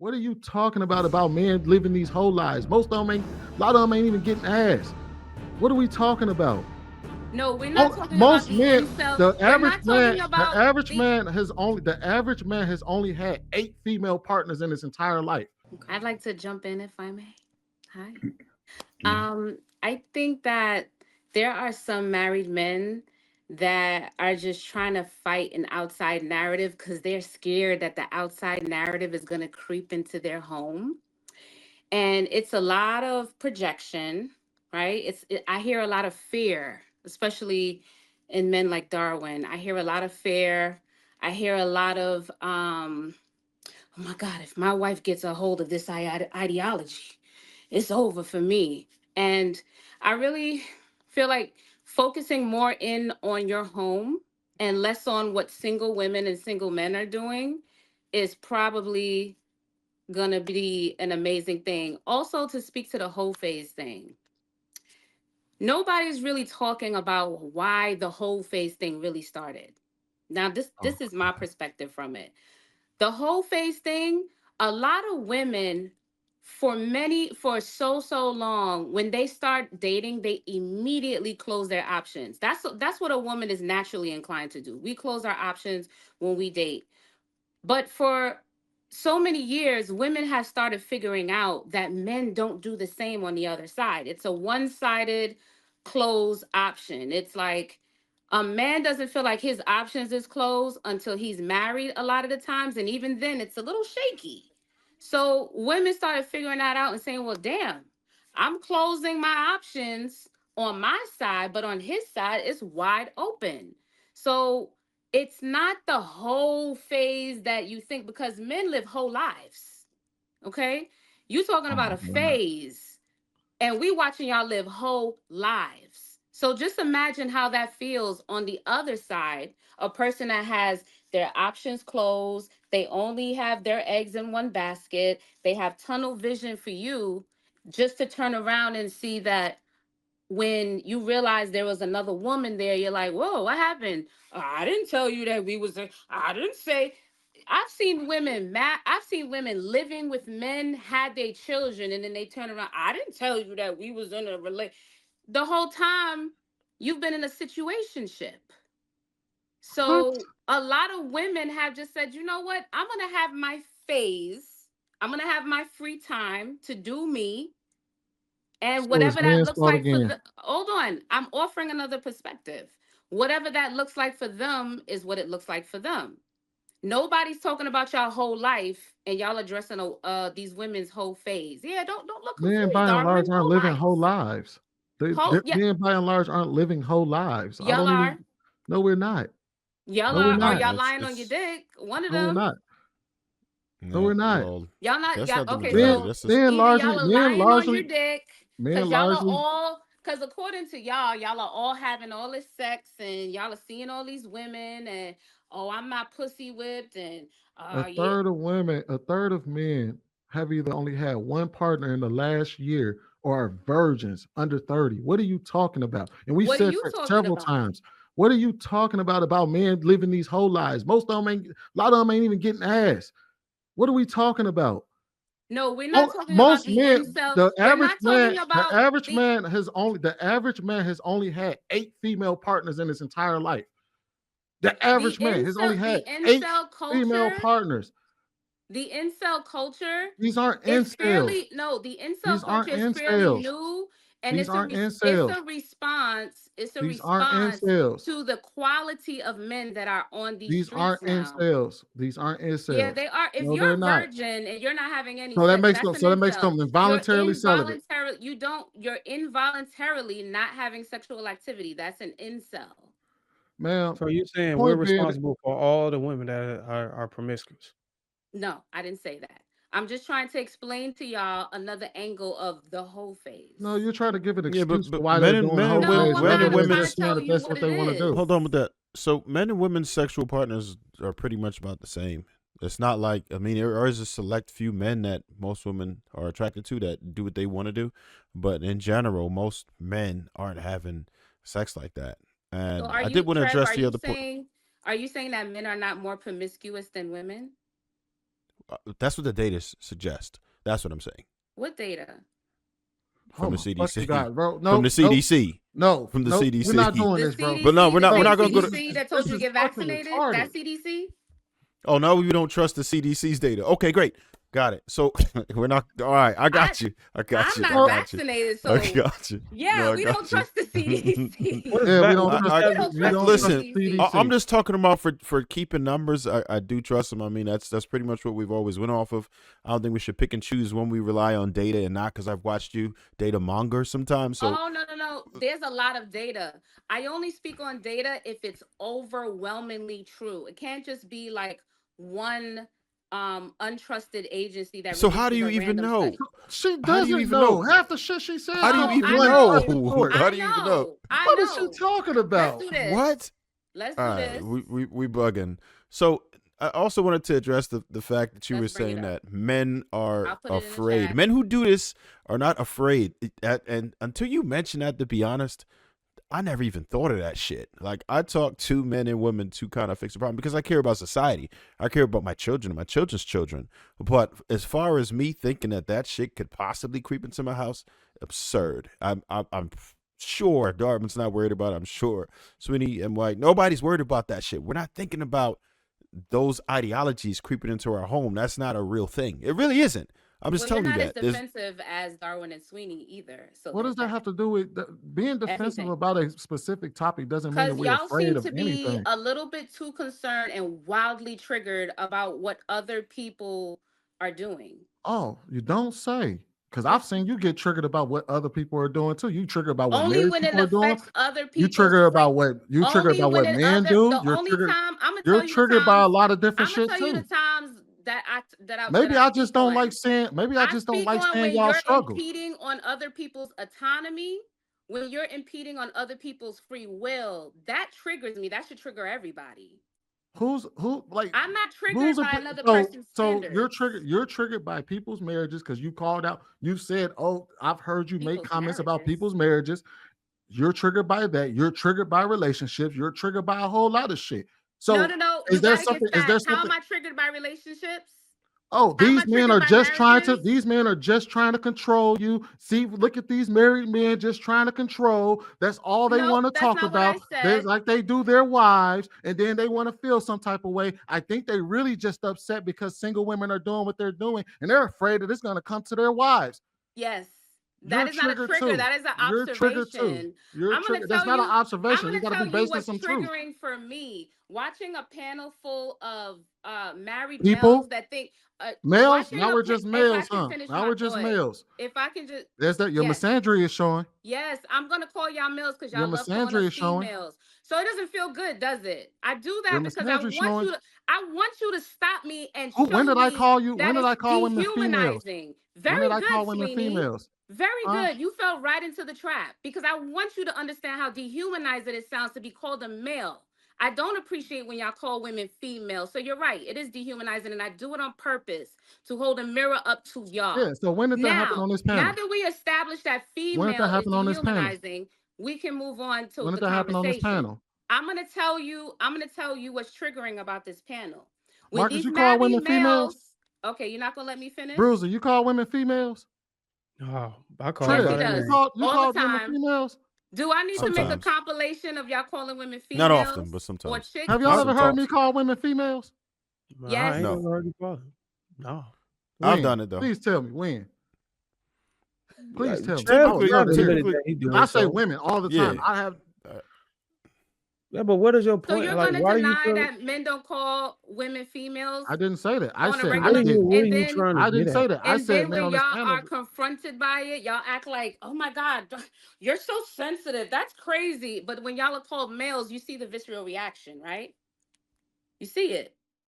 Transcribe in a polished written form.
What are you talking about men living these whole lives? Most of them ain't, a lot of them ain't even getting ass. What are we talking about? No, we're not talking about Most the men, incel. the We're average not man, talking the about average the. man has only the average man has only had 8 female partners in his entire life. I'd like to jump in if I may. Hi. Yeah. I think that there are some married men that are just trying to fight an outside narrative because they're scared that the outside narrative is going to creep into their home. And it's a lot of projection, right? I hear a lot of fear, especially in men like Darwin. I hear a lot of fear. I hear a lot of oh my God, if my wife gets a hold of this ideology, it's over for me. And I really feel like focusing more in on your home and less on what single women and single men are doing is probably gonna be an amazing thing. Also, to speak to the whole phase thing, nobody's really talking about why the whole phase thing really started. Now, this Oh, is my perspective from it. The whole phase thing, a lot of women for so long, when they start dating, they immediately close their options. That's what a woman is naturally inclined to do. We close our options when we date. But for so many years, women have started figuring out that men don't do the same on the other side. It's a one-sided closed option. It's like a man doesn't feel like his options is closed until he's married a lot of the times. And even then, it's a little shaky. So women started figuring that out and saying, well, damn, I'm closing my options on my side, but on his side, it's wide open. So it's not the whole phase that you think because men live whole lives. Okay? You talking oh about my a God. phase and we watching y'all live whole lives. So just imagine how that feels on the other side. A person that has their options closed, they only have their eggs in one basket, they have tunnel vision for you just to turn around and see that when you realize there was another woman there, you're like, whoa, what happened? I didn't tell you that we was, I didn't say. I've seen women mad. I've seen women living with men, had their children, and then they turn around. I didn't tell you that we was in a relate. The whole time you've been in a situationship. What? So a lot of women have just said, you know what? I'm gonna have my phase. I'm gonna have my free time to do me. And So it's whatever that men's looks fault like for again. the, hold on, I'm offering another perspective. Whatever that looks like for them is what it looks like for them. Nobody's talking about y'all whole life and y'all addressing these women's whole phase. Yeah, don't look Men confused, by and large Darwin. aren't Whole living whole life. lives. Whole yeah, Men by and large aren't living whole lives. I y'all don't are. even. No, we're not. Y'all No, we're are. Are not. y'all It's lying on your it's dick? One of No, we're them. not. No, we're no, not. well, Y'all not that's y'all not the okay, Men, majority. so That's just men either largely, y'all are men lying on your largely, dick, men cause y'all are largely. all cause according to y'all are all having all this sex and y'all are seeing all these women and oh I'm not pussy whipped and A yeah. third of women, a third of men have either only had one partner in the last year or are virgins under 30. What are you talking about? And we What are said you that talking several about? times. What are you talking about men living these whole lives? Most of them ain't, a lot of them ain't even getting ass. What are we talking about? No, we're not talking about Most the men, incel. We're not talking about the the average man has only had 8 female partners in his entire life. The average man has only had the eight incel female culture. partners. The incel culture These aren't is incels. fairly no, the incel These culture aren't is fairly incels. new and These aren't it's incels. a response. It's a These aren't response incels. to the quality of men that are on these These aren't streets now. incels. These aren't Yeah, incels. they are. If No, they're you're a not. virgin and you're not having any So that sex, makes that's them. an So that makes incel. them You're involuntarily celibate. involuntarily you don't you're involuntarily not having sexual activity. That's an incel. Ma'am, So you're saying we're point being, responsible for all the women that are promiscuous? No, I didn't say that. I'm just trying to explain to y'all another angle of the whole no, phase. you're trying to give an yeah, excuse for but why they're doing men and whole women No, phase I'm men rather and not. I'm than trying women's to just saying tell that you that's what what it they want to do. is. hold on with that. So men and women's sexual partners are pretty much about the same. It's not like, I mean, there is a select few men that most women are attracted to that do what they want to do, but in general, most men aren't having sex like that. So And are I did you, want to Trev, address the other point. are you saying that men are not more promiscuous than women? That's what the data suggests. That's what I'm saying. What data? From the Oh my fucking CDC. God, bro. From No, the CDC. No, From the no, CDC. we're not doing The this, bro. CDC, But no, we're the not. We're same not gonna go to. CDC that told you to get fucking vaccinated. retarded. That CDC. Oh no, we don't trust the CDC's data. Okay, great. Got it. So we're not. All right, I got you. I got I'm you. not I got vaccinated, you. I so got you. yeah, No, I we got don't you. trust the CDC. What is Yeah, we va- don't what is trust. We that- don't We trust don't the Listen, trust CDC. CDC. I'm just talking about for keeping numbers. I do trust them. I mean, that's pretty much what we've always went off of. I don't think we should pick and choose when we rely on data and not, because I've watched you data monger sometimes. So Oh no. There's a lot of data. I only speak on data if it's overwhelmingly true. It can't just be like one untrusted agency that so how do releases you a even random know? study. She How do you doesn't even know. know? Half the shit she said. How do you Oh, even I know? know. How I do you even know? I What is she know. talking Let's about? do this. What? Let's do All right, this. we bugging. So I also wanted to address the fact that you Let's were bring it saying up. that men are I'll put it in the afraid. chat. Men who do this are not afraid. And until you mention that, to be honest, I never even thought of that shit. Like, I talk to men and women to kind of fix the problem because I care about society. I care about my children and my children's children. But as far as me thinking that shit could possibly creep into my house, absurd. I'm sure Darwin's not worried about it. I'm sure Sweeney and White, nobody's worried about that shit. We're not thinking about those ideologies creeping into our home. That's not a real thing. It really isn't. I'm just Well, you're telling you not that. as defensive as Darwin and Sweeney either. So What does there's that have to do with being defensive everything. about a specific topic? Doesn't mean that Because we're y'all afraid seem of to be anything. a little bit too concerned and wildly triggered about what other people are doing. Oh, you don't say. Because I've seen you get triggered about what other people are doing too. You trigger about what Only married when it people are doing. affects other You people's trigger about free. what you trigger Only about when what it men other. do. The only time I'm gonna You're tell you the triggered by a times. lot of different I'm gonna shit tell you the too. times that I Maybe I just speak don't on. like seeing. Maybe I just don't speak like on seeing when y'all you're struggle. impeding on other people's autonomy, when you're impeding on other people's free will. That triggers me. That should trigger everybody. Who like I'm not who's triggered a by another so person's so standards. you're triggered by people's marriages because you called out. You said, "Oh, I've heard you make People's comments about marriages. people's marriages." You're triggered by that. You're triggered by relationships. You're triggered by a whole lot of shit. So No. is You there gotta get something? Is there facts. How something? am I triggered by relationships? Oh, How am I these men triggered are by just trying to. marriages? These men are just trying to control you. See, look at these married men just trying to control. That's all they No, want to that's talk not what I about. They're said. like they do their wives, and then they want to feel some type of way. I think they really just upset because single women are doing what they're doing, and they're afraid that it's going to come to their wives. Yes. You're That is not a triggered trigger. too. That is an You're triggered too. observation. You're I'm gonna triggered. That's tell not an you. I'm observation. You gonna got to be tell you based on what's some truth. triggering for me. Watching a panel full of married People, males that think males. watching Now we're just if I males, can huh? finish Now my we're just thought. males. If I can just There's that your yes. misandry is showing. Yes, I'm gonna call y'all males because Your y'all love calling misandry us is showing. females. So it doesn't feel good, does it? I do Your that because I misandry want showing. you to. I want you to stop me and When show did I me call you? When that did it's I call women females? dehumanizing. When did Very I call good, women Sweeney. females? Very Huh? good. You fell right into the trap because I want you to understand how dehumanizing it sounds to be called a male. I don't appreciate when y'all call women female. So you're right. It is dehumanizing, and I do it on purpose to hold a mirror up to y'all. Yeah. So when did that happen on this Now panel? that we established that When did that female is happen on this panel? dehumanizing, we can move on to When the did that happen on this conversation. panel? I'm gonna tell you what's triggering about this panel. When Marcus, these you call married women females? males, okay, you're not gonna let me finish? Bruiser, you call women females? Oh, I call Yes, them he by their does. name. You All the called women time. females? Do I need to make a Sometimes. compilation of y'all calling women Not females? often, but Or sometimes. chicks? Have y'all ever heard Sometimes. me call women females? Yes. I ain't No. never heard you call them. No. I've When? done it though. Please tell me when. Please tell me. Typically- I would love to hear it. admitted that he doing I say so. women all the Yeah. time. I have. Yeah, but what is your So point? you're Like, gonna why do you deny feel? that men don't call women females I didn't say that. I on a said I regular What are did. you? What are and you then trying to I get didn't at? say that. I and said then men when on this y'all panel. are confronted by it, y'all act like, oh my God, you're so sensitive. That's crazy. But when y'all are called males, you see the visceral reaction, right? You see it.